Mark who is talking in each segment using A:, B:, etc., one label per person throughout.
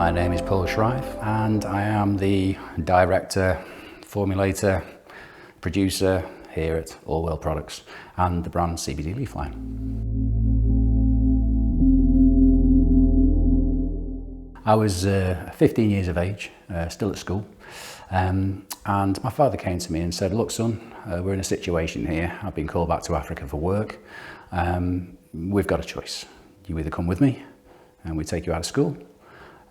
A: My name is Paul Shrive and I am the director, formulator, producer here at All World Products and the brand CBD Leafline. I was 15 years of age, still at school, and my father came to me and said, "Look son, we're in a situation here. I've been called back to Africa for work. We've got a choice. You either come with me and we take you out of school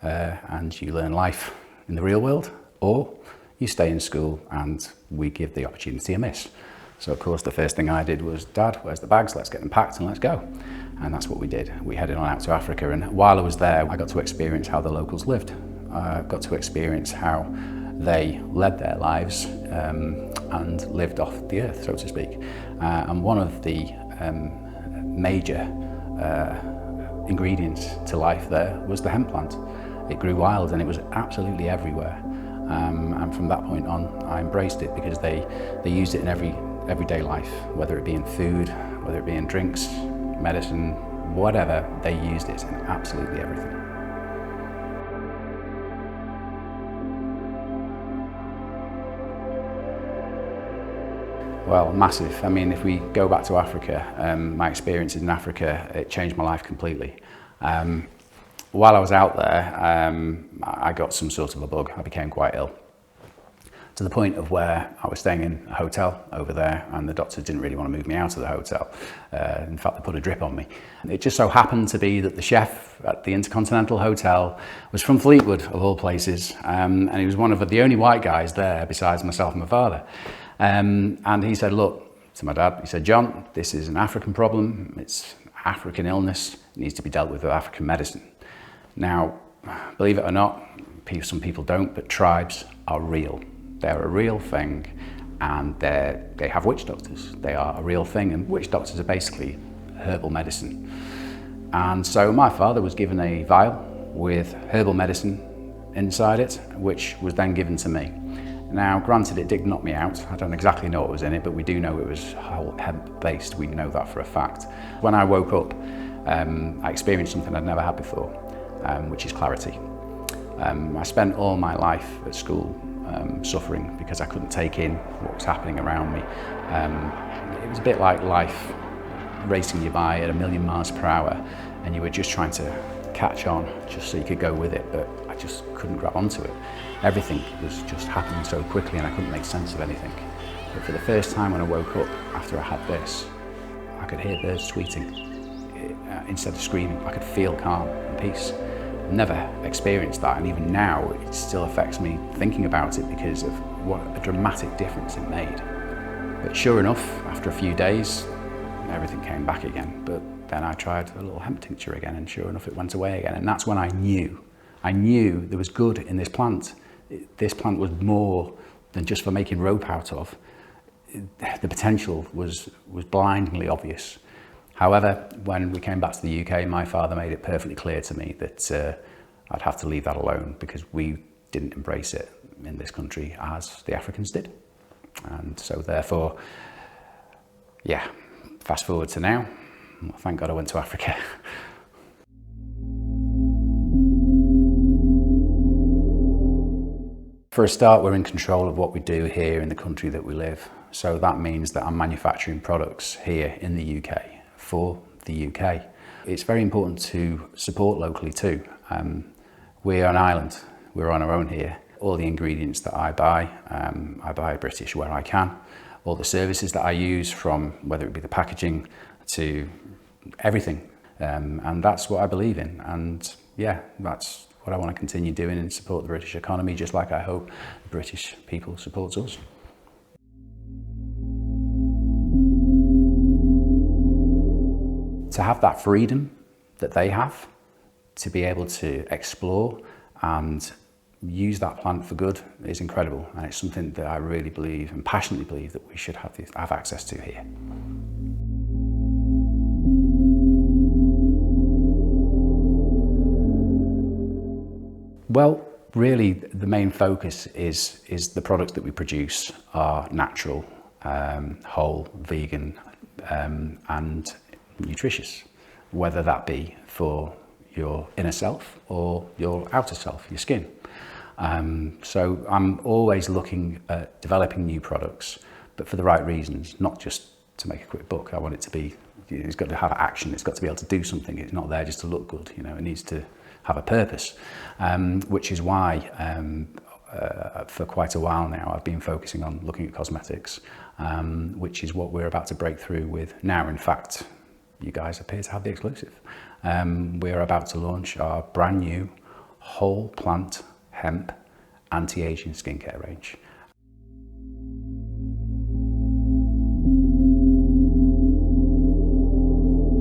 A: and you learn life in the real world, or you stay in school and we give the opportunity a miss." So of course the first thing I did was, "Dad, where's the bags? Let's get them packed and let's go." And that's what we did. We headed on out to Africa, and while I was there I got to experience how the locals lived. I got to experience how they led their lives and lived off the earth, so to speak. And one of the major ingredients to life there was the hemp plant. It grew wild and it was absolutely everywhere. And from that point on, I embraced it because they used it in everyday life, whether it be in food, whether it be in drinks, medicine, whatever, they used it in absolutely everything. Well, massive. I mean, if we go back to Africa, my experiences in Africa, it changed my life completely. While I was out there, I got some sort of a bug. I became quite ill, to the point of where I was staying in a hotel over there and the doctors didn't really want to move me out of the hotel. In fact, they put a drip on me. It just so happened to be that the chef at the Intercontinental Hotel was from Fleetwood, of all places, and he was one of the only white guys there besides myself and my father. And he said, "Look," to my dad, he said, "John, this is an African problem. It's African illness. It needs to be dealt with African medicine." Now, believe it or not, some people don't, but tribes are real. They're a real thing, and they have witch doctors. They are a real thing, and witch doctors are basically herbal medicine. And so my father was given a vial with herbal medicine inside it, which was then given to me. Now, granted, it did knock me out. I don't exactly know what was in it, but we do know it was hemp-based. We know that for a fact. When I woke up, I experienced something I'd never had before, which is clarity. I spent all my life at school suffering because I couldn't take in what was happening around me. It was a bit like life racing you by at 1,000,000 miles per hour, and you were just trying to catch on just so you could go with it, but I just couldn't grab onto it. Everything was just happening so quickly and I couldn't make sense of anything. But for the first time when I woke up after I had this, I could hear birds tweeting. Instead of screaming, I could feel calm and peace. Never experienced that, and even now it still affects me thinking about it because of what a dramatic difference it made. But sure enough, after a few days, everything came back again. But then I tried a little hemp tincture again, and sure enough it went away again. And that's when I knew there was good in this plant. This plant was more than just for making rope out of. The potential was blindingly obvious. However, when we came back to the UK, my father made it perfectly clear to me that I'd have to leave that alone because we didn't embrace it in this country as the Africans did. And so therefore, yeah, fast forward to now, well, thank God I went to Africa. For a start, we're in control of what we do here in the country that we live. So that means that I'm manufacturing products here in the UK for the UK. It's very important to support locally too. We're an island, we're on our own here. All the ingredients that I buy British where I can. All the services that I use, from whether it be the packaging to everything. And that's what I believe in. And yeah, that's what I want to continue doing and support the British economy, just like I hope the British people support us. To have that freedom that they have, to be able to explore and use that plant for good is incredible. And it's something that I really believe and passionately believe that we should have access to here. Well, really the main focus is the products that we produce are natural, whole, vegan, and nutritious, whether that be for your inner self or your outer self, your skin. So I'm always looking at developing new products, but for the right reasons, not just to make a quick buck. I want it to be, it's got to have action, it's got to be able to do something. It's not there just to look good, it needs to have a purpose, which is why for quite a while now I've been focusing on looking at cosmetics, which is what we're about to break through with now. In fact, you guys appear to have the exclusive. We're about to launch our brand new whole plant hemp anti-aging skincare range.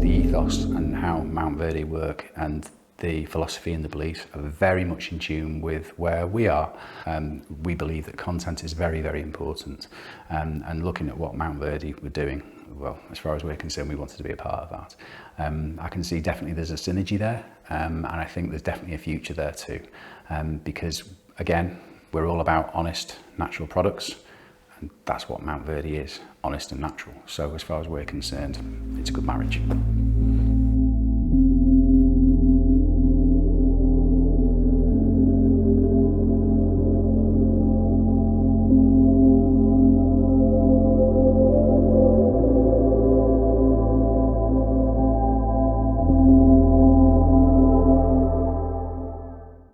A: The ethos and how Mount Verde work and the philosophy and the beliefs are very much in tune with where we are. We believe that content is very, very important, and looking at what Mount Verde were doing, well, as far as we're concerned, we wanted to be a part of that. I can see definitely there's a synergy there, and I think there's definitely a future there too, because again, we're all about honest, natural products, and that's what Mount Verde is, honest and natural. So as far as we're concerned, it's a good marriage.